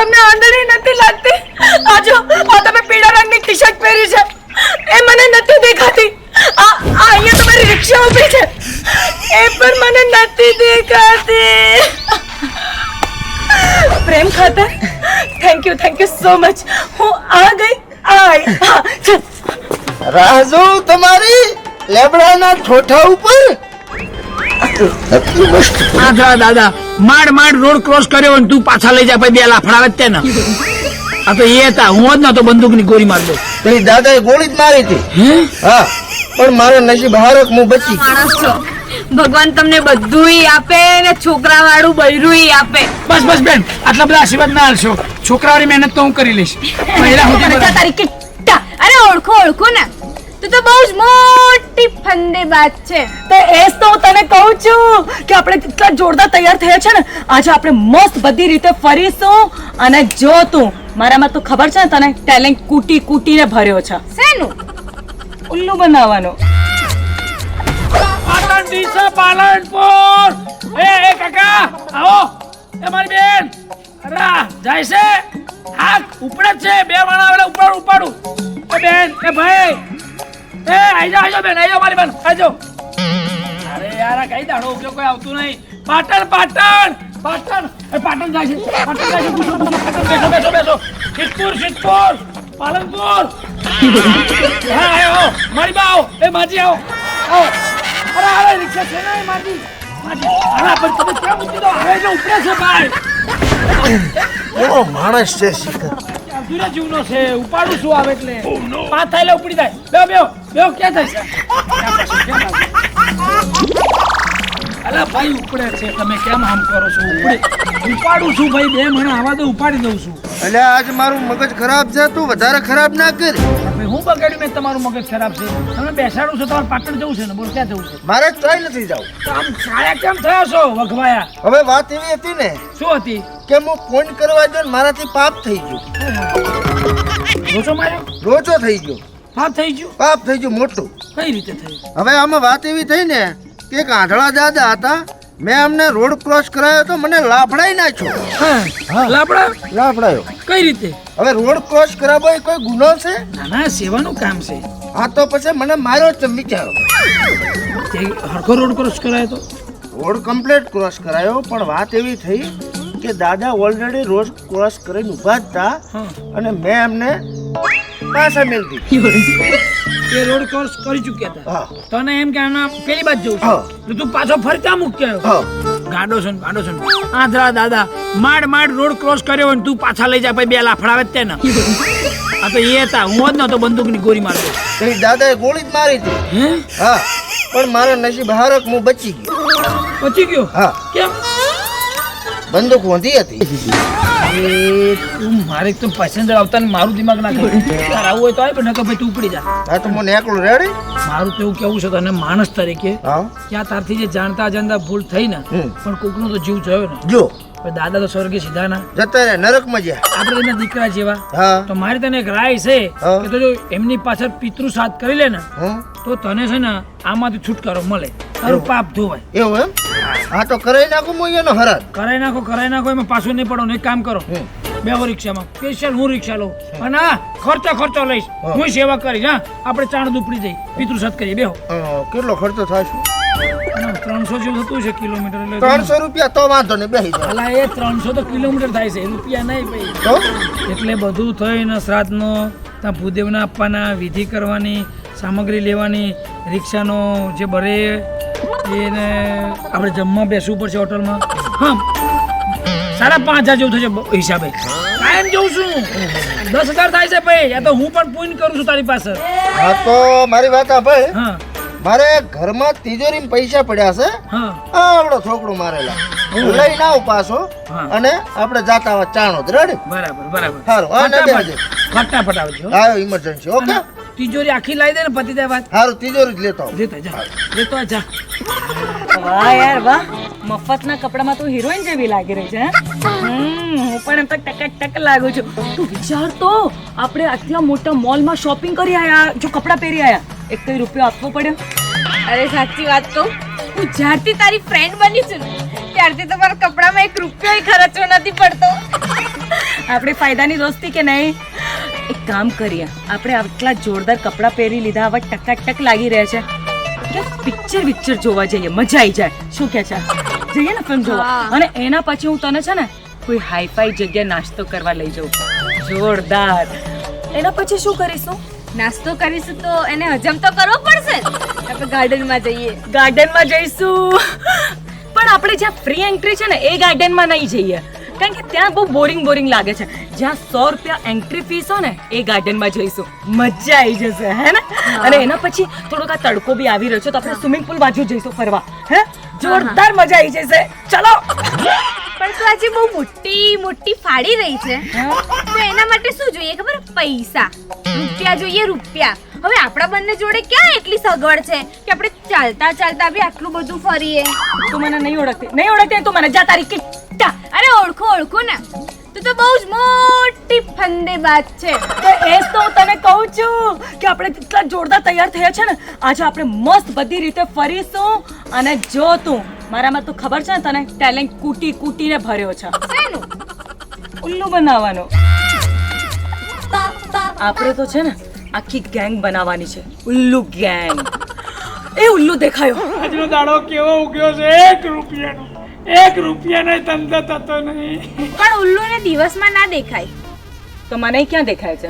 તમને આંધળી નથી લાગતી? આજો આ તમે પીળા રંગની ટી-શર્ટ પહેરી છે એ મને નથી દેખાતી. આ અહીંયા તમારી રિક્ષા ઊભી છે એ પણ મને નથી દેખાતી. પ્રેમ ખાતર થેન્ક યુ સો મચ. હું આ ગઈ. રાજુ તમારી લેબડાના ઠોઠા ઉપર દાદા માંડ રોડ ક્રોસ કર્યો ને તું પાછા લઈ જા, બે લાફડા તે ને. આ તો એ હતા, હું જ નતો બંદૂકની ગોળી માર દઉં. તેરી દાદાએ ગોળી જ મારી હતી. હા, પણ મારો નસીબ હારક હું બચી. માણસ છો, ભગવાન તમને બધુંય આપે ને છોકરા વાળું બૈરુંય આપે. બસ બેન, આટલા બધા આશીર્વાદ ના આલશો. છોકરાઓની મહેનત તો હું કરી લઈશ. તારી કિટ્ટા. અરે ઓળખો ને, તું તો બહુ જ મોટી ફંદેબાજ છે. તો એ જ તો હું તને કહું છું કે આપણે કેટલા જોરદાર તૈયાર થયા છે ને. આજે આપણે મસ્ત બધી રીતે ફરીશું. અને જો તું મારામાં તો ખબર છે ને તને ટેલેન્ટ કૂટીને ભર્યો છે. શેનું? ઉલ્લુ બનાવવાનું. પાલનપુર એ કાકા આવો. એ મારી બેન અરે જાય છે. હા ઉપડે છે, બે માણા આવેલા ઉપાડું. એ બેન એ ભાઈ એ આઈ જાઓ બેન, આઈ જાઓ મારી બેન, આઈ જાઓ. અરે યાર આ કઈ દાડો ઉપયોગ કોઈ આવતું નહીં. પાટણ એ પાટણ જાય છે. બેસો. સિદ્ધપુર પાલનપુર. હા આવો મારી બા આવો. એ માજી આવો. અરે રિક્ષા છે ને માજી. અરે પણ તમે કેમ મૂકી દો? હવે જો ઉપડે છે ભાઈ. એવો માણસ છે શિખર. અધૂરા જીવનો છે, ઉપાડું શું આવે એટલે પાંચ થાય એટલે ઉપડી જાય. બેહો ક્યાં થાય છે? અલા ભાઈ ઉપડે છે, તમે કેમ આમ કરો છો? ઉપાડું છું ભાઈ, બે મને આવા દો, ઉપાડી દઉં છું. એટલે આજ મારું મગજ ખરાબ છે, તું વધારે ખરાબ ના કર. હું બગાડ્યું મેં તમારું મગજ ખરાબ છે? તમે બેસાડું છો, તમારે પાટણ જવું છે ને? બોલ ક્યાં જવું છે? મારે ટ્રાય નથી જાવ. તો આમ છાયા કેમ થયા છો વખવાયા? હવે વાત એવી હતી ને શું હતી? કે હું ફોન કરવા જો મારાથી પાપ થઈ ગયું. રોચો માર્યો? રોચો થઈ ગયો. પાપ થઈ ગયું? પાપ થઈ ગયું મોટું. કઈ રીતે થયું? હવે આમાં વાત એવી થઈ ને કે એક આંધળા દાદા હતા, મેં અમને રોડ ક્રોસ કરાયો તો મને લાફડાઈ નાખ્યો. હા લાફડાયો. કઈ રીતે? હવે રોડ ક્રોસ કરાવવો એ કોઈ ગુનો છે? ના સેવાનું કામ છે. હા તો પછી મને માર્યો જ વિચારો. તે હરખો રોડ ક્રોસ કરાયો તો? રોડ કમ્પ્લીટ ક્રોસ કરાયો, પણ વાત એવી થઈ કે દાદા ઓલરેડી રોડ ક્રોસ કરીને ઉભા જ હતા અને મેં એમને પાછા મેળવી. એ રોડ ક્રોસ કરી ચૂક્યા હતા. હા. તને એમ કે આના પેલી બાજુ જવું છે તો તું પાછો ફરતા મૂક્યો. હા. ગાડો છે આંધળા દાદા માંડ રોડ ક્રોસ કર્યો ને તું પાછા લઈ જા, પછી બે લાફડા આવે તે ને. આ તો એ હતા, હું જ નતો બંદૂકની ગોળી માર દઉં. તેરી દાદાએ ગોળી જ મારી હતી. હા, પણ મારા નસીબ હારક હું બચી ગયો. બચી ગયો? હા. કેમ? બંદૂક વધી હતી. તું મારે તો પેસેન્જર આવતા ને મારું દિમાગ ના કરે. તાર આવું હોય તો આવે, નકર ભાઈ તું ઉપડી જા. હા તો મને એકલું રેડી. મારું તો એવું કેવું છે તને માણસ તરીકે, હા ક્યાં તારથી જે જાણતા અજાણતા ભૂલ થઈ ને, પણ કોકનો તો જીવ જયો ને. જો દાદા તો સ્વર્ગે સીધા ના જતા રે નરકમાં ગયા. આપણે એના દીકરા જેવા. હા. તો મારી તને એક રાય છે કે તો જો એમની પાછળ પિતૃ સાથ કરી લે ને તો તને છે ને આમાંથી છુટકારો મળે, તારું પાપ ધોવાય. એવું એમ? હા તો કરાઈ નાખું હું એનો હરાજ. કરાઈ નાખો, એમાં પાછું નહીં પડો. એક કામ કરો, બેહો રિક્ષામાં, સ્પેશિયલ હું રિક્ષા લઉં અને હા ખર્ચો લઈશ, હું સેવા કરીશ. હા આપણે ચાણ દુપડી જઈ પિતૃ સાથ કરીએ. બેહો. કેટલો ખર્ચો થાય છે? 300 જેવું થતું છે કિલોમીટર. એટલે 300 રૂપિયા તો વાંધો નહીં, બેસી જાઓ. અલા એ 300 તો કિલોમીટર થાય છે, રૂપિયા નહીં ભાઈ. તો એટલે બધું થઈને શ્રાદ્ધનો, ત્યાં ભૂદેવને આપવાના, વિધિ કરવાની, સામગ્રી લેવાની, રિક્ષાનો જે ભરે એને આપણે જમવા બેસવું પડશે હોટલમાં. હા 5,500 જેવું થશે હિસાબે. કાયમ જઉં છું, 10,000 થાય છે ભાઈ. આ તો હું પણ પૂન કરું છું તારી પાસે. હા તો મારી વાત ભાઈ, હા મારે ઘરમાં તિજોરીમાં પૈસા પડ્યા છે. હા આવડો થોકડું મારેલા લઈને આવ પાછો અને આપણે જાતા આવા ચાણો જ રેડી. બરાબર સારું. હા ને બેસજો. ફટાફટ આવજો. હા ઇમરજન્સી. ઓકે. તિજોરી આખી લાવી દે ને પતિ દે વાત. સારું તિજોરી જ લેતો આવ. લેતો જા. વાહ યાર વાહ, મફતના કપડામાં તું હિરોઈન જેવી લાગી રહી છે. હું પણ એમ તો ટક લાગુ છું. તું વિચાર તો, આપણે આટલા મોટા મોલમાં શોપિંગ કરી આયા, જો કપડાં પહેરી આયા, એક કઈ રૂપિયો આપવો પડ્યો. અરે સાચી વાત કહું હું જ્યારથી તારી ફ્રેન્ડ બની છું ને ત્યારથી તો મારા કપડામાં 1 રૂપિયો ખર્ચવો નથી પડતો. આપણે ફાયદાની દોસ્તી કે નહીં? એક કામ કરીએ, આપણે આટલા જોરદાર કપડાં પહેરી લીધા, હવે ટકાટક લાગી રહ્યા છે કે પિક્ચર જોવા જઈએ, મજા આવી જાય. શું કે છે? જઈએ ને ફિલ્મ જોવા. હા. અને એના પછી હું તને છે ને કોઈ હાઈફાઈ જગ્યાએ નાસ્તો કરવા લઈ જાઉં, જોરદાર. એના પછી શું કરીશું? નાસ્તો કરીશું તો એને હજમ તો કરવો પડશે જ. આપણે ગાર્ડનમાં જઈએ. ગાર્ડનમાં જઈશું, પણ આપણે જ્યાં ફ્રી એન્ટ્રી છે ને એ ગાર્ડનમાં નહીં જઈએ, કારણ કે ત્યાં બહુ બોરિંગ લાગે છે. જ્યાં 100 રૂપિયા એન્ટ્રી ફીસ હોય ને એ ગાર્ડનમાં જઈશું, મજા આવી જશે, હે ને? અને એના પછી થોડોક આ તડકો બી આવી રહ્યો છે તો આપણે સ્વિમિંગ પુલ બાજુ જઈશું ફરવા, હે? જોરદાર મજા આવી જશે. ચલો. પણ તું આજે બહુ મોટી ફાડી રહી છે. તો એના માટે શું જોઈએ ખબર? પૈસા. રૂપિયા જોઈએ, રૂપિયા. હવે આપણા બંને જોડે ક્યાં એટલી સગવડ છે કે આપણે ચાલતા બી આટલું બધું ફરીએ. તું મને નહીં ઓળખતી તું મને જા તારી કિટ્ટા. અરે ઓળખું ને. તું તો બહુ જ મોટી ફંદેબાજ છે. તો એ જ તો હું તને કહું છું કે આપણે કેટલા જોરદાર તૈયાર થયા છે ને, આજે આપણે મસ્ત બધી રીતે ફરીશું. અને જો તું મારામાં તો ખબર છે ને તને, ટેલેન્ટ કૂટીને ભર્યો છે. શેનું? ઉલ્લુ બનાવવાનો. આપણે તો છે ને આખી ગેંગ બનાવવાની છે, ઉલ્લુ ગેંગ. એ ઉલ્લુ દેખાયો. આજનો દાડો કેવો ઉગ્યો છે! 1 રૂપિયાનો 1 રૂપિયાનો ધંધો થતો નહીં. પણ ઉલ્લુને દિવસમાં ના દેખાય. તો મને ક્યાં દેખાય છે?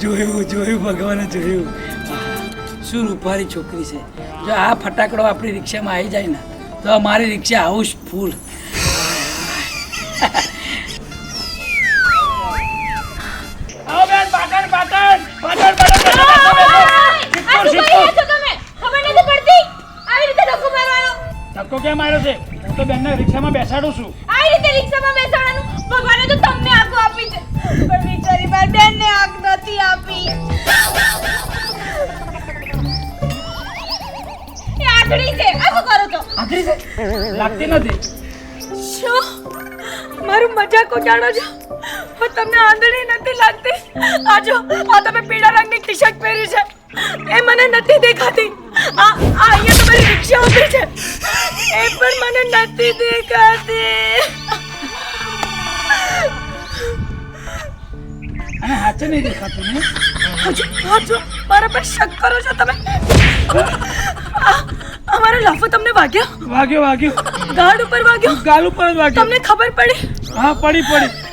જોયું ભગવાને જોયું. શું રૂપારી છોકરી છે. જો આ ફટાકડો આપણી રિક્ષામાં આવી જાય ને તો અમારી રિક્ષા હાઉસફુલ. આવો બેન, પાટણ. આ શું કરી રહ્યા છો તમે? ખબર નથી પડતી? આવી રીતે ધક્કો મારવાનો. ધક્કો કેમ માર્યો છે? હું તો બેનને રિક્ષામાં બેસાડું છું. આવી રીતે રિક્ષામાં બેસાડવાનું. ભગવાને તો તમને આંખો આપી છે પણ બિચારી મારી બેનને આંખ નથી આપી. એ આંધળી છે. આ શું કરો છો? આખરી છે લાગતી નથી. શું મારું મજાક ઉડાડો છો? હું તમને આંધળી નથી લાગતી? આજો આ તમે પીળા રંગની ટી-શર્ટ પહેરી છે એ મને નથી દેખાતી. આ અહીંયા તમારી રિક્ષા ઉભી છે એ પણ મને નથી દેખાતી. અને હાચે નહીં દેખાતું ને? હાજો મારા પર શક કરો છો તમે? અમારો લાફો તમને વાગ્યો? વાગ્યો. ગાડ ઉપર વાગ્યો? ગાલ ઉપર જ વાગ્યો. તમને ખબર પડી? હા, પડી.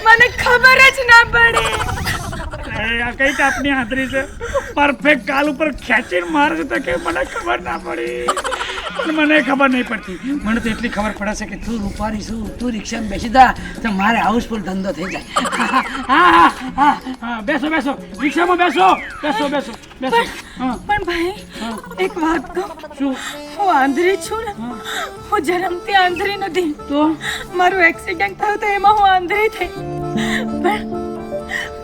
મને ખબર જ ના પડી. આ કઈ ટાપની હાથરી છે? પરફેક્ટ ગાલ ઉપર ખેંચીને મારે છે તો કે મને ખબર ના પડી. પણ મને ખબર નહીં પડતી. મને તો એટલી ખબર પડે છે કે તું રૂપારી છું, તું રિક્ષામાં બેસી જા તો મારે હાઉસફુલ ધંધો થઈ જાય. હા, બેસો રિક્ષામાં બેસો. હા. પણ ભાઈ એક વાત કહું, શું? હું આંધળી છું ને? હું જન્મથી આંધળી નથી. તો મારું એક્સિડન્ટ થયું તો એમાં હું આંધળી થઈ.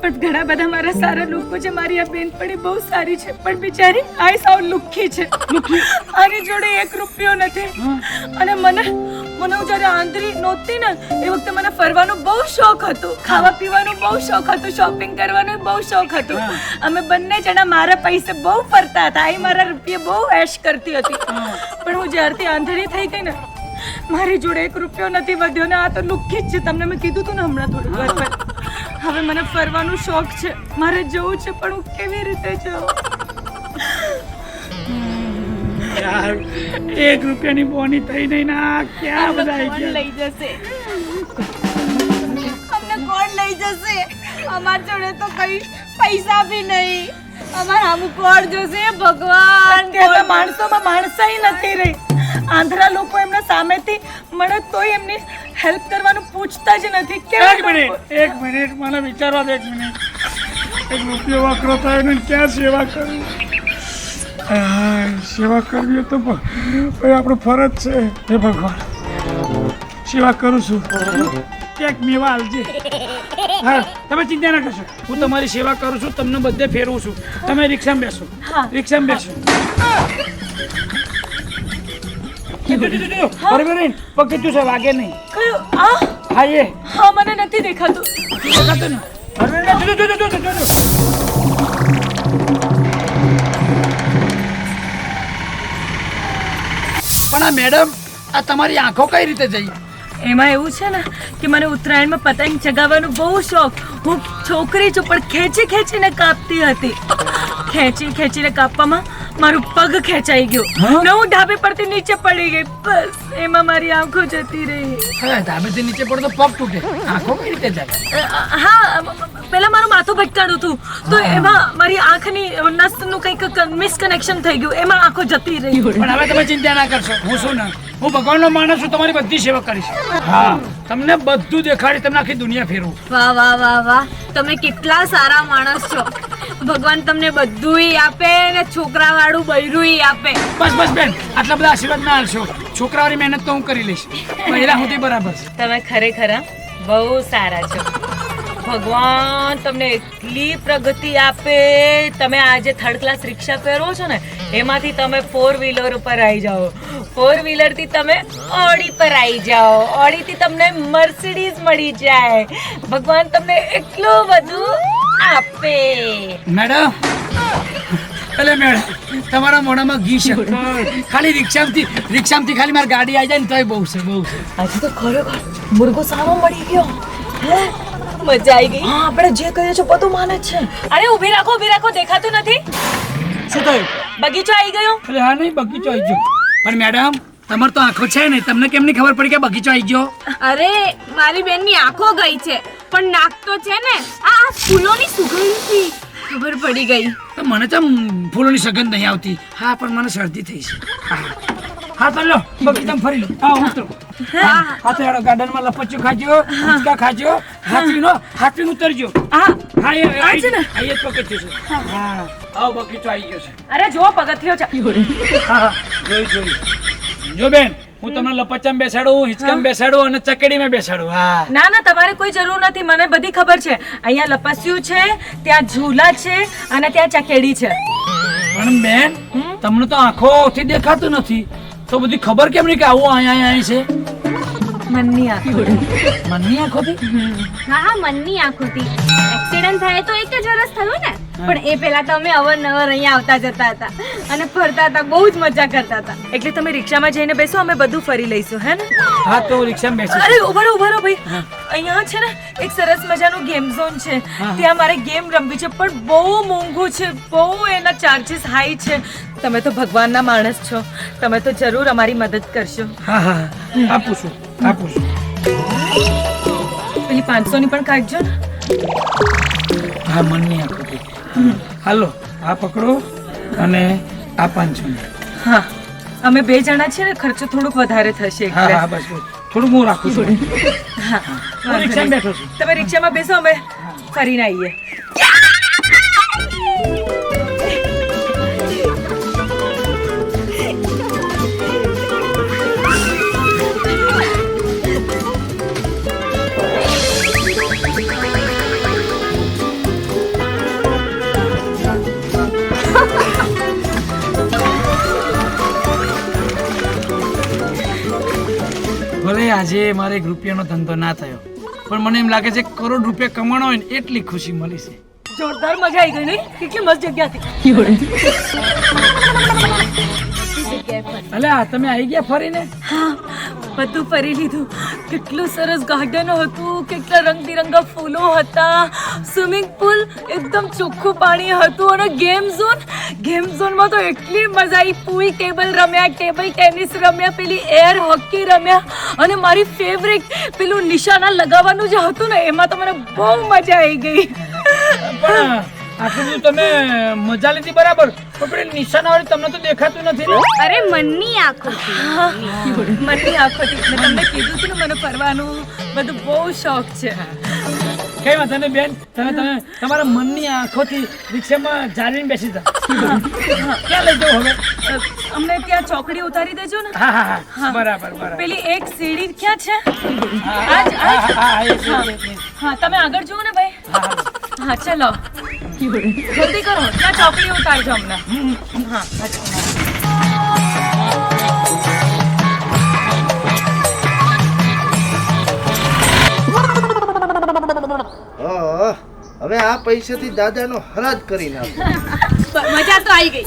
પણ ઘણા બધા મારા સારા લોકો છે. મારી આ બેનપણી બહુ સારી છે પણ બિચારી આ સાવ લુખ્ખી છે. આની જોડે 1 રૂપિયો નથી. અને મને હું જ્યારે આંધળી નહોતી ને એ વખતે મને ફરવાનો બહુ શોખ હતો, ખાવા પીવાનો બહુ શોખ હતો, શોપિંગ કરવાનો બહુ શોખ હતો. અમે બંને જણા મારા પૈસે બહુ ફરતા હતા. એ મારા રૂપિયા બહુ એશ કરતી હતી. પણ હું જ્યારથી આંધળી થઈ ગઈ ને મારી જોડે 1 રૂપિયો નથી વધ્યો ને આ તો લુખ્ખી જ છે. તમને મેં કીધું હતું ને હમણાં થોડું વાર પહેલા. હવે મને ફરવાનું શોખ છે, મારે જવું છે પણ હું કેવી રીતે જાઉં? યાર 1 રૂપિયાની બોની થઈ નહીં ના ક્યાં બધા આવી ગયા. લઈ જશે? અમને કોણ લઈ જશે? અમાર જોડે તો કઈ પૈસા બી નહીં. અમાર આમ કોણ જોશે? ભગવાન. અત્યારના માણસોમાં માણસાઈ નથી રહી. આંધળા લોકો એમના સામેથી મળે તોય એમની હેલ્પ કરવાનું પૂછતા જ નથી. એક મિનિટ મને વિચારવા દે. 1 મિનિટ. 1 રૂપિયો વાકરો થાય ને ક્યાં સેવા કરવી? સેવા કરવી તો ભાઈ આપણું ફરજ છે. હે ભગવાન, સેવા કરું છું. ક્યાંક મેવા આલજે. હા, તમે ચિંતા ના કરશો. હું તમારી સેવા કરું છું, તમને બધે ફેરવું છું. તમે રિક્ષામાં બેસો. રિક્ષામાં બેસો. પગ છે વાગે નહીં. કયું? હા એ હા મને નથી દેખાતું. દેખાતું ને? અરે જો. પણ આ મેડમ આ તમારી આંખો કઈ રીતે જઈ? એમાં એવું છે ને કે મને ઉત્તરાયણમાં પતંગ ચગાવવાનો બહુ શોખ. હું છોકરી છું પણ ખેંચીને કાપતી હતી. ખેંચીને કાપવામાં મારું પગ ખેંચાઈ ગયો ને હું ધાબે પરથી નીચે પડી ગઈ. બસ એમાં મારી આંખો જતી રહી. હવે ધાબેથી નીચે પડો તો પગ તૂટે, આંખો કઈ રીતે જાય? હા પેલા મારું માથું ભટકાણું હતું તો એમાં મારી આંખની નસનું કંઈક મિસકનેક્શન થઈ ગયું, એમાં આંખો જતી રહી. પણ હવે તમે ચિંતા ના કરશો. હું શું ના, હું ભગવાનનો માણસ છું, તમારી બધી સેવા કરીશ. હા, તમને બધું દેખાડી, તમને આખી દુનિયા ફેરવું. વાહ વાહ વાહ વાહ, તમે કેટલા સારા માણસ છો. ભગવાન તમને બધુંય આપે ને છોકરા વાળું બૈરું આપે. બસ બેન, આટલા બધા આશીર્વાદ ના આલશો. છોકરાઓની મહેનત તો હું કરી લઈશ. પહેલા સુધી બરાબર છે. તમે ખરેખર બહુ સારા છો. ભગવાન તમને એટલી પ્રગતિ આપે. તમે આજે થર્ડ ક્લાસ રિક્ષા ફેરવો છો ને એમાંથી તમે 4 વ્હીલર ઉપર આવી જાઓ, 4 વ્હીલર થી તમે ઓડી પર આવી જાઓ, ઓડી થી તમને મર્સિડીઝ મળી જાય. ભગવાન તમને એટલું બધું આપે. મેડમ, એટલે મેડમ તમારા મોઢામાં ઘી છે. ખાલી રિક્ષામાંથી ખાલી મારી ગાડી આવી જાય ને તોય બહુ છે. આજે તો ખરેખર મુર્ગો સારો મળી ગયો. મજા આવી ગઈ. હા, આપણે જે કહીએ છીએ બધું માને છે. અરે ઊભી રાખો, દેખાતું નથી. શું થયું? બગીચો આવી ગયો. અરે હા, નહીં બગીચો આવી ગયો. પણ મેડમ તમારે તો આંખો છે ને, તમને કેમ નહીં ખબર પડી કે બગીચો આવી ગયો? અરે મારી બેનની આંખો ગઈ છે પણ નાક તો છે ને. આ ફૂલોની સુગંધથી ખબર પડી ગઈ. તો મને તો ફૂલોની સગંધ નહીં આવતી. હા, પણ મને શરદી થઈ છે. હા તો લો, બગીચામાં ફરી લો. હા ઉતરો. હા તો હેડો, ગાર્ડનમાં લપચ્યું ખાજો, હિંચકા ખાજો, હાથવીનું ઉતરજો. હા એ જ પગથિયું છે. હા આવો બગીચો આવી ગયો છે. અરે જો પગથિયો છે. હા જોઈ. જો બેન, હું તમને લપચામાં બેસાડું, હિંચકામાં બેસાડું અને ચકેડીમાં બેસાડું. હા ના તમારે કોઈ જરૂર નથી. મને બધી ખબર છે. અહીંયા લપસ્યું છે, ત્યાં ઝૂલા છે અને ત્યાં ચકેડી છે. પણ બેન, તમને તો આંખોથી દેખાતું નથી તો બધી ખબર કેમ નહીં કે આવું અહીંયા છે? મનની આંખો. મનની આંખોથી? હા મનની આંખોથી. એક્સિડન્ટ થાય તો એક જ વર્ષ થયું ને, પણ એ પેલા તો અમે અવારનવાર અહીંયા આવતા જતા હતા અને ફરતા હતા, બહુ જ મજા કરતા હતા. એટલે તમે રિક્ષામાં જઈને બેસો, અમે બધું ફરી લઈશું. હે ને? હા તો રિક્ષામાં બેસી. અરે ઉભા રહો ભાઈ. અહીંયા છે ને એક સરસ મજાનું ગેમ ઝોન છે. ત્યાં મારે ગેમ રમવી છે પણ બહુ મોંઘું છે, બહુ એના ચાર્જીસ હાઈ છે. તમે તો ભગવાનના માણસ છો, તમે તો જરૂર અમારી મદદ કરશો. હા આપું છું. પેલી 500 ની પણ કાઢજો ને. હા મનની આંખોથી. હાલો આ પકડો અને આ 500 ની. હા અમે 2 જણા છીએ ને, ખર્ચો થોડુંક વધારે થશે. હા બસ થોડુંક હું રાખું છું. હા હું રિક્ષામાં બેઠો છું. તમે રિક્ષામાં બેસો, અમે ફરીને આવીએ. ભલે આજે મારે 1 રૂપિયાનો ધંધો ના થયો, પણ મને એમ લાગે છે કરોડ રૂપિયા કમાણો હોય ને એટલી ખુશી મળી છે. જોરદાર મજા આવી ગઈ નહીં? કેટલી મસ્ત જગ્યા હતી. અલે આ તમે આવી ગયા ફરીને? હા બધું ફરી લીધું. કેટલું સરસ ગાર્ડન હતું, કેટલા રંગબેરંગા ફૂલો હતા, સ્વિમિંગ પુલ, એકદમ ચોખ્ખું પાણી હતું અને ગેમ ઝોનમાં તો એટલી મજા આવી. પૂલ ટેબલ રમ્યા, ટેબલ ટેનિસ રમ્યા, પેલી એર હોકી રમ્યા અને મારી ફેવરેટ પેલું નિશાના લગાવવાનું જે હતું ને એમાં તો મને બહુ મજા આવી ગઈ. પણ આટલું બધું તમે મજા લીધી બરાબર, પણ પેલી નિશાનાવાળી તમને તો દેખાતું નથી ને? અરે મનની આંખોથી. મનની આંખોથી. મેં તમને કીધું હતું ને મને ફરવાનું બધું બહુ શોખ છે. કઈ વાંધો નહીં બેન, તમે તમારા મનની આંખોથી રિક્ષામાં જાળીને બેસી જાઓ. ક્યાં લઈ જાઓ હવે? અમને ત્યાં ચોકડી ઉતારી દેજો ને. હા બરાબર. પેલી એક સીડી ક્યાં છે? હા હા તમે આગળ જુઓ ને ભાઈ. હા ચલો જલ્દી કરો, ત્યાં ચોકડી ઉતારજો અમને. હા હવે આ પૈસાથી દાદાનો હરાજ કરી નાખો. મજા તો આવી ગઈ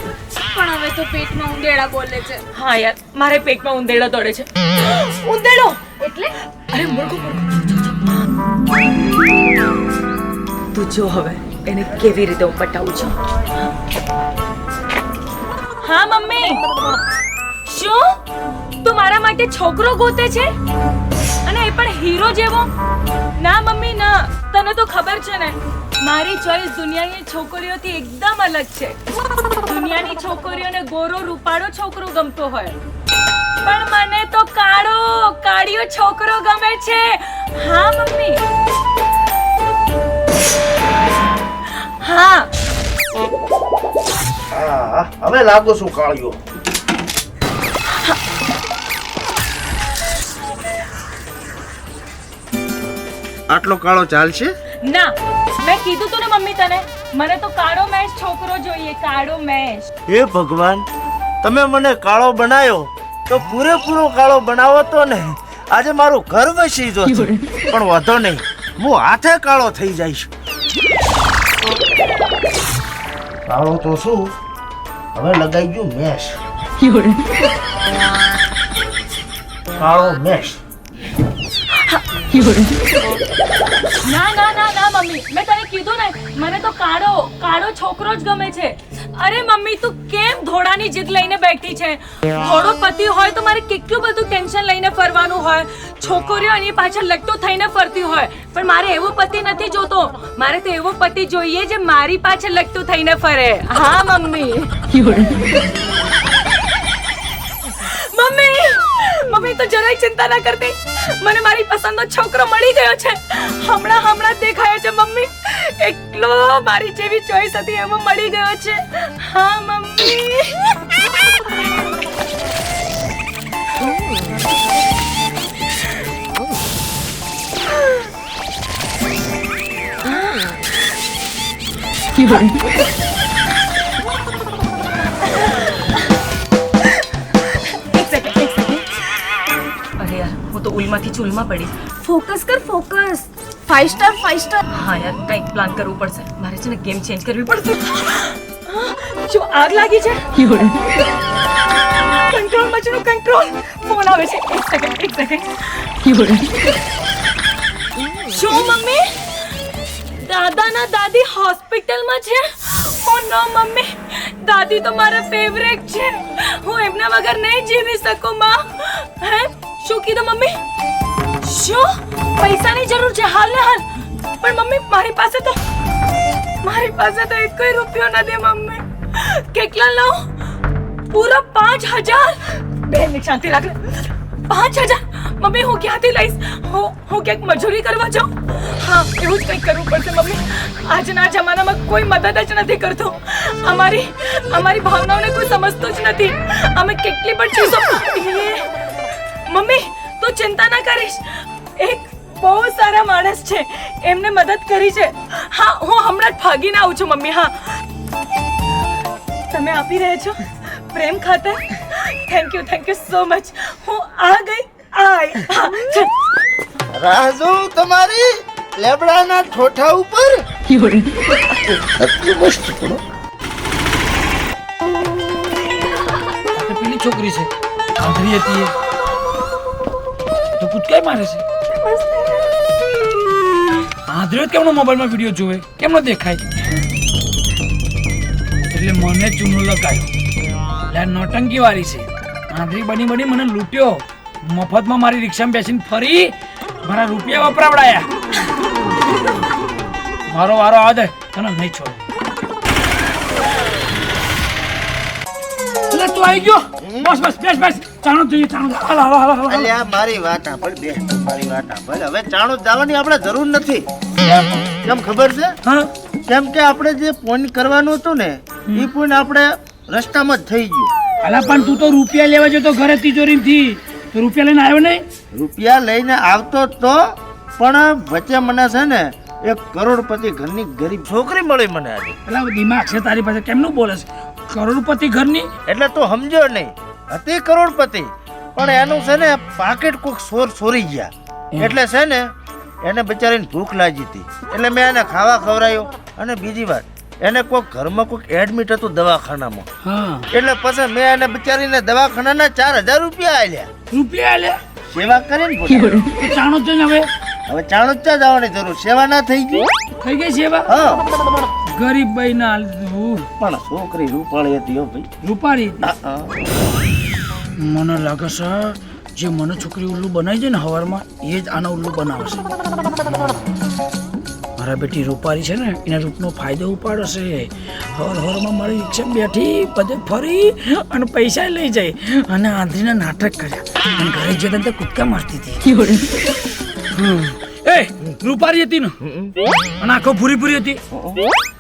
પણ હવે તો પેટમાં ઉંદેડા બોલે છે. હા યાર મારે પેટમાં ઉંદેડો દોડે છે. ઉંદેડો એટલે અરે મુર્ગો તું જો હવે એને કેવી રીતે હું પટાવું છું. હા મમ્મી શું તું મારા માટે છોકરો ગોતે છે અને એ પણ હીરો જેવો? ના મમ્મી ના, તને તો ખબર છે ને મારી ચોઈસ દુનિયાની છોકરીઓથી એકદમ અલગ છે. દુનિયાની છોકરીઓને ગોરો રૂપાળો છોકરો ગમતો હોય પણ મને તો કાળિયો છોકરો ગમે છે. હા મમ્મી હા. હા હવે લાગો છું કાળિયો. આટલો કાળો ચાલશે? ના મેં કીધું તું ને મમ્મી તને મને તો કાળો મેશ છોકરો જોઈએ. કાળો મેશ. હે ભગવાન, તમે મને કાળો બનાવ્યો તો પૂરેપૂરો કાળો બનાવો તો ને આજે મારું ઘર વસી જતું. પણ વાંધો નહીં, હું હાથે કાળો થઈ જઈશ. કાળો તો શું, હવે લગાઈ ગયું મેશ. કાળો મેશ. ના ના ના ના મમ્મી મેં તને કીધું ને મને તો કાળો છોકરો જ ગમે છે. અરે મમ્મી તું કેમ ઘોડાની જીદ લઈને બેઠી છે? ઘોડો પતિ હોય તો મારે કેટલું બધું ટેન્શન લઈને ફરવાનું હોય. છોકરીઓ એની પાછળ લટકો થઈને ફરતી હોય પણ મારે એવો પતિ નથી જોતો. મારે તો એવો પતિ જોઈએ જે મારી પાછળ લટકો થઈને ફરે. હા મમ્મી. મમ્મી તો જરાય ચિંતા ના કરતી, મને મારી પસંદનો છોકરો મળી ગયો છે. હમણાં જ દેખાયો છે મમ્મી. એટલો મારી જેવી ચોઈસ હતી એવો મળી ગયો છે. હા મમ્મી. તો ઉલમાંથી ચૂલમાં પડી. ફોકસ કર ફોકસ. 5 star 5 star. હા યાર કંઈક પ્લાન કરવું પડશે. મારે છે ને ગેમ ચેન્જ કરવી પડશે. શું આગ લાગી છે? Control મચનો control. ફોન આવે છે. એક સેકન્ડ. શું મમ્મી દાદાના દાદી હોસ્પિટલમાં છે? ઓ નો મમ્મી, દાદી તો મારા ફેવરેટ છે. હું એમના વગર નહીં જીવી શકું માં. હે શું કીધું મમ્મી? શું પૈસાની જરૂર છે હાલ ને હાલ? પણ મમ્મી મારી પાસે તો એક કોઈ રૂપિયો નથી મમ્મી. કેટલા લઉં? પૂરા 5000. બેન શાંતિ રાખ. 5000 મમ્મી હું ક્યાંથી લઈશ? હું ક્યાંક મજૂરી કરવા જાઉં? હા એવું જ કંઈક કરવું પડશે મમ્મી. આજના જમાનામાં કોઈ મદદ જ નથી કરતું. અમારી ભાવનાઓને કોઈ સમજતું જ નથી. અમે કેટલી પણ ચીજો મમ્મી તું ચિંતા ના કરીશ. એક બહુ સારા માણસ છે એમને મદદ કરી છે. હા હું હમણાં જ ભાગીને આવું છું મમ્મી. હા તમે આપી રહ્યા છો પ્રેમ ખાતર. Thank you so much. હું આ ગઈ. રાજુ તમારી લેબડાના ઠોઠા ઉપર મસ્ત કરો. પેલી છોકરી છે આંધળી હતી એ તો કૂદકાઈ મારે છે. આંધળીઓ કેમનો મોબાઈલમાં વિડીયો જોવે, કેમનો દેખાય? એટલે મને ચૂનો લગાયો. લે નોટંકી વાળી છે. આંધળી બની મને લૂંટ્યો. મફતમાં મારી રિક્ષામાં બેસીને ફરી મારા રૂપિયા વપરાવડાયા. મારો વારો આવે દે તને નહીં છોડ. એટલે તું આવી ગયો? બસ બેસ. ચાણો જોઈએ ચાણો. હાલ. અલ્યા મારી વાત સાંભળ બે. મારી વાત સાંભળ. હવે ચાણુદ જવાની આપણે જરૂર નથી. કેમ ખબર છે? હા કેમ કે આપણે જે ફોન કરવાનું હતું ને એ ફોન આપણે રસ્તામાં જ થઈ ગયું. અલા પણ તું તો રૂપિયા લેવા જતો ઘરે તિજોરીથી, તો રૂપિયા લઈને આવ્યો નહીં? રૂપિયા લઈને આવતો તો પણ વચ્ચે મને છે ને એક કરોડપતિ ઘરની ગરીબ છોકરી મળી મને આજે. એટલે દિમાગ છે તારી પાસે, કેમનું બોલે છે? કરોડપતિ ઘરની એટલે તું સમજો નહીં, હતી કરોડપતિ પણ એનું છે ને પાકેટ કોઈક ચોરી ગયા. એટલે છે ને એને બિચારીને ભૂખ લાગી હતી એટલે મેં એને ખાવા ખવડાવ્યો. અને બીજી વાત, એને કોઈક ઘરમાં કોઈક એડમિટ હતું દવાખાનામાં, હા એટલે પછી મેં એને બિચારીને દવાખાનાના 4000 રૂપિયા આલ્યા. રૂપિયા લે સેવા કરીને બોલાવ્યો. એ ચાણો છે ને હવે ચાણુચ્ચા જવાની જરૂર, સેવા ના થઈ ગઈ. થઈ ગઈ છે એવા હા, ગરીબ ભાઈ ના લીધું. પણ છોકરી રૂપાળી હતી હો ભાઈ. રૂપારી હા, હા. મને લાગે છે જે મને છોકરી ઉલ્લુ બનાવી છે ને હવારમાં એ જ આના ઉલ્લુ બનાવશે. મારા બેટી રૂપારી છે ને એના રૂપનો ફાયદો ઉપાડશે. હવારમાં મારી રિક્ષા બેઠી બધે ફરી અને પૈસા લઈ જાય અને આંધળીના નાટક કર્યા અને ઘરે જતા તો કૂદકા મારતી હતી. એ રૂપારી હતી ને અને આખો પૂરી પૂરી હતી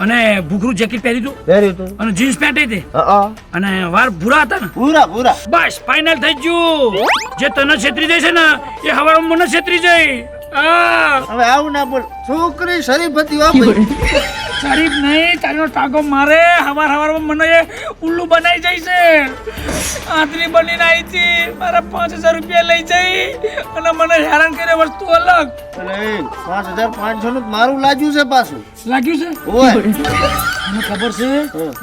અને ભૂખરું જેકેટ પહેર્યું હતું પહેર્યું હતું. અને જીન્સ પેન્ટ હતી હા, અને વાર ભૂરા હતા ને. પૂરા પૂરા. બસ ફાઇનલ થઈ ગયું. જે તને છેતરી જાય છે ને એ હવારમાં મને છેતરી જાય. હવે આવું ના બોલ, છોકરી શરીફ હતી હો ભાઈ. શરીફ નહીં, તારીનો ટાકો મારે હવારમાં મને એ ઉલ્લુ બનાવી જાય છે. આંતરી બનીને આવી હતી, મારા 5000 રૂપિયા લઈ જઈ અને મને હેરાન કરે વસ્તુ અલગ. અરે 5500 નું મારું લાગ્યું છે પાછું. લાગ્યું છે ઓય. મને ખબર છે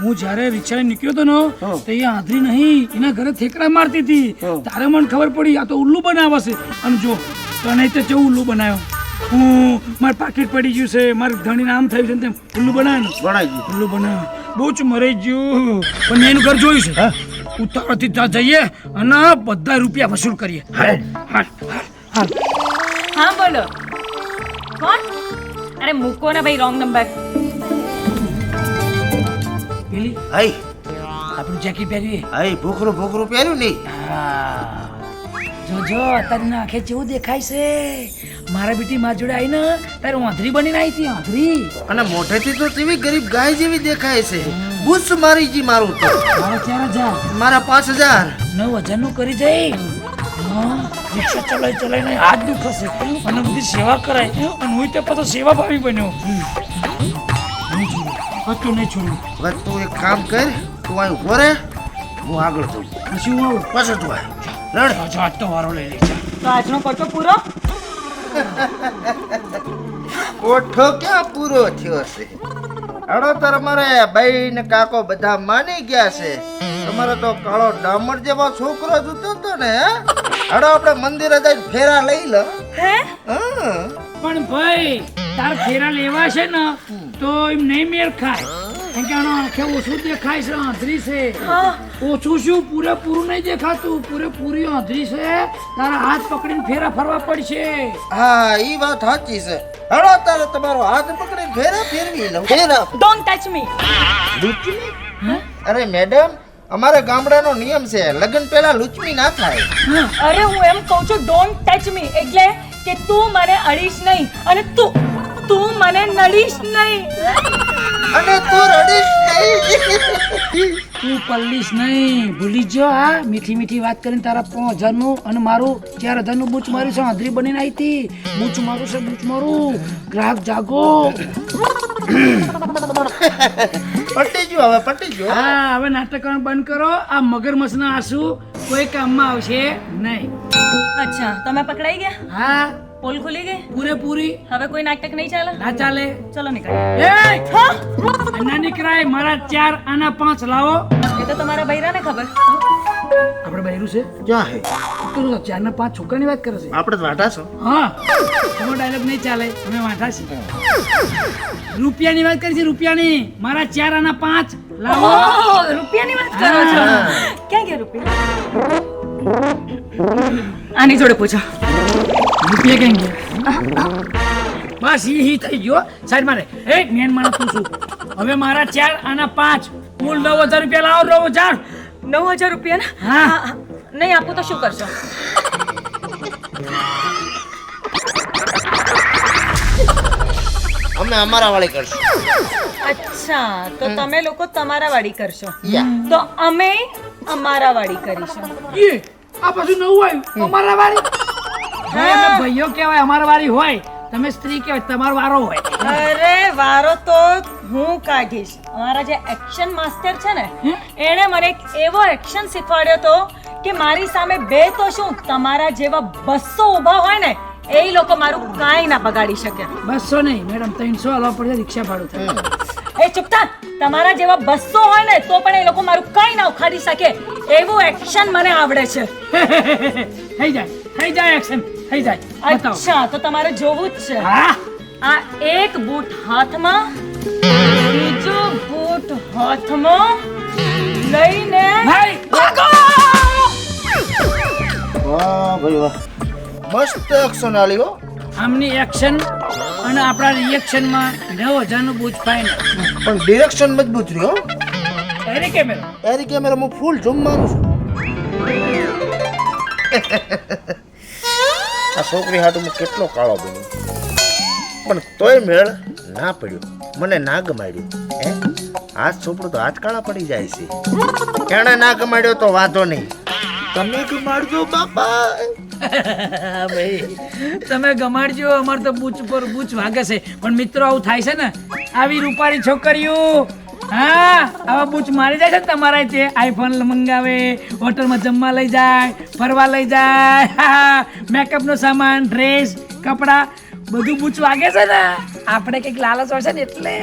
હું જ્યારે રિક્ષા નીકળ્યો હતો ને તો એ આંધળી નહીં એના ઘરે થેકડા મારતી હતી. તારે મને ખબર પડી આ તો ઉલ્લુ બનાવે છે. અને જો તને તો કેવું ઉલ્લુ બનાવ્યો. હું મારું પાકીટ પડી ગયું છે, મારું ધણીને આમ થયું છે ને તેમ ઉલ્લુ બનાવ્યું ને ભણાઈ ગયું. ઉલ્લુ બનાવ્યું. બહુ જ મરી ગયું પણ મેં એનું ઘર જોયું છે. ઉતાવળથી ત્યાં જઈએ અને બધા રૂપિયા વસૂલ કરીએ. હાલ હાલ હાલ. હા બોલો કોણ? અરે મૂકો ને ભાઈ, રોંગ નંબર. પેલી હાય આપણું જેકેટ પહેરીએ. હાય, ભૂખરું ભૂખરું પહેર્યું નહીં. જોજો તારી આંખે કેવું દેખાય છે. મારા બેટી મારા જોડે આવીને તારે આંધળી બનીને આવી હતી. આંધળી અને મોઢેથી તો તેવી ગરીબ ગાય જેવી દેખાય છે. બુસ મારી જી મારું તો. મારા 4000 મારા 5000. 9000 નું કરી જાય. રિક્ષા ચલાવીને હાથ દુખશે અને બધી સેવા કરાય અને હું તો પાછો સેવા ભાવી બન્યો. હતું નહીં છોડ્યું. હવે તું એક કામ કર, તું અહીં ઉભો રહે, હું આગળ જઉં. પછી હું આવું. પાછો તું આય. રડ. આજ તો વારો લઈ લઈ જા. તો આજનો કોટો પૂરો. કોઠો ક્યાં પૂરો થયો છે? હડો તાર મારે ભાઈ ને કાકો બધા માની ગયા છે. તમારો તો કાળો ડામર જેવો છોકરો જોતો હતો ને. હડો આપણે મંદિરે જઈને ફેરા લઈ લો. હે? હા. પણ ભાઈ તાર ફેરા લેવા છે ને તો એમ નહીં મેળ ખાય. કેમ કે આનો આંખે ઓછું દેખાય છે, આંધળી છે. ઓછું શું પૂરેપૂરું નહીં દેખાતું, પૂરેપૂરી આંધળી છે. તારા હાથ પકડીને ફેરા ફરવા પડશે. હા, ઈ વાત સાચી છે. હડો તારે તમારો હાથ પકડીને ફેરા ફેરવી લો. ફેરા. Don't touch me. લૂચમી? અરે મેડમ, અમારે ગામડાનો નિયમ છે, લગ્ન પહેલા લૂચમી ના થાય. અરે હું એમ કહું છું ડોન્ટ ટચ મી, એટલે કે તું મને અડીશ નહીં અને તું મને નડીશ નહીં. અને તું રડીશ નહીં. તું પલ્લીશ નહીં. ભૂલી જો હા મીઠી મીઠી વાત કરીને તારા 5000 નું અને મારું 4000 નું બૂચ માર્યું છે. આંધળી બનીને આવી હતી. બૂચ મારું છે, બૂચ મારું. ગ્રાહક જાગો. પટી ગયો, હવે પટી ગયો. હા હવે નાટક કરવાનું બંધ કરો. આ મગરમચ્છના આંસુ કોઈ કામમાં આવશે નહીં. અચ્છા, તમે પકડાઈ ગયા? હા પોલ ખુલી ગઈ? પૂરેપૂરી. હવે કોઈ નાટક નહીં ચાલે? ના ચાલે. ચલો નીકળ. એ ના નીકળાય. મારા 4 આના 5 લાવો. એ તો તમારા બૈરાને ખબર. આપણે બહેરું છે ક્યાં હે? તો 4 ના 5 છોકરાની વાત કરે છે. આપણે જ વાટા છો. હા તમારો ડાયલોગ નહીં ચાલે. અમે વાંધા છીએ. રૂપિયાની વાત કરી છે, રૂપિયાની. મારા 4 આના 5 લાવો. ઓહ, રૂપિયાની વાત કરો છો? ક્યાં ગયા રૂપિયા? આની જોડે પૂછો. રૂપિયા કેમ ગયા? બસ ઈ થઈ ગયો. સાઈડ મારે. એ મેન માણસ તું છું. હવે મારા 4 આના 5 કુલ 9000 રૂપિયા લાવો. 9000 રૂપિયા ને? હા. નહીં આપું તો શું કરશો? અમે અમારા વાળી કરશું. અચ્છા, તો તમે લોકો તમારા વાળી કરશો, યા. તો અમે અમારા વાળી કરીશું. એ આ પાછું નવું આવ્યું. અમારા વાળી. હવે અમે ભાઈઓ કહેવાય, અમારા વાળી હોય. તમે સ્ત્રી કહેવાય, તમારો વારો હોય. અરે વારો તો હું કાઢીશ. અમારા જે એક્શન માસ્ટર છે ને, એણે મને એક એવો એક્શન શીખવાડ્યો તો કે મારી સામે 2 તો શું તમારા જેવા 200 ઊભા હોય ને એ લોકો મારું કાંઈ ના બગાડી શકે. 200 નહીં મેડમ, 300 આલવા પડશે, રિક્ષા ભાડું થાય. એ ચૂપ થા. તમારા જેવા 200 હોય ને તો પણ એ લોકો મારું કાંઈ ના ઉખાડી શકે એવું એક્શન મને આવડે છે. થઈ જાય એક્શન થઈ જાય. બતાવો. અચ્છા, તો તમારે જોવું જ છે. હા, આ એક બૂટ હાથમાં, બીજો બૂટ હાથમાં લઈને ભાઈ ભાગો! વાહ ભાઈ વાહ, મસ્ત એક્શન આલી હો. આમની એક્શન અને આપણા રિએક્શનમાં 9000 નું બૂચ ફાઈન. પણ ડિરેક્શન મજબૂત રહ્યો. એરી કેમેરા એરી કેમેરા હું ફૂલ ઝૂમ મારું છું. આ છોકરી હાટુ હું કેટલો કાળો બન્યો, પણ તોય મેળ ના પડ્યો, મને ના ગમાડ્યું. હે, હાથ છોકરો તો હાથ કાળા પડી જાય છે. એણે ના ગમાડ્યો તો વાંધો નહીં, તમે ગમાડજો બાપા. ભાઈ તમે ગમાડજો, અમાર તો બૂચ ઉપર બૂચ વાગે છે. પણ મિત્રો આવું થાય છે ને, આવી રૂપાળી છોકરીઓ હા આવા બૂચ મારી જાય છે ને તમારા તે આઈફોન મંગાવે, હોટલમાં જમવા લઈ જાય, ફરવા લઈ જાય, મેકઅપ નો સામાન, ડ્રેસ, કપડા બધું બૂચ વાગે છે ને. આપણે કઈક લાલચ હોય છે ને એટલે.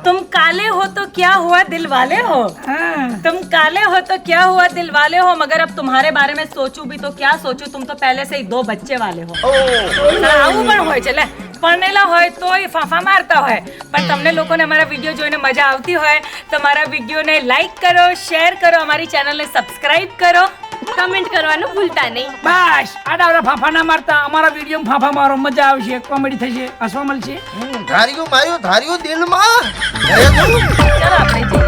तुम काले हो तो क्या हुआ दिल वाले हो, तुम काले हो तो क्या हुआ दिल वाले हो, मगर अब तुम्हारे बारे में सोचूं भी तो क्या सोचूं, तुम तो पहले से ही 2 बच्चे वाले हो. આવું પણ હોય છે લે, પરણેલા હોય તોય ફાંફા મારતા હોય. પણ તમને લોકોને અમારા વિડીયો જોઈને મજા આવતી હોય તો મારા વિડીયોને લાઈક કરો, શેર કરો, અમારી ચેનલને સબસ્ક્રાઇબ કરો, કમેન્ટ કરવાનું ભૂલતા નહીં. બસ આડાવડા ફાફા ના મારતા, અમારા વિડીયો ફાફા મારો, મજા આવશે, કોમેડી થશે, હસવા મળશે. ધાર્યું માર્યું, ધાર્યું દિલમાં. ચાલો આપણે જઈએ.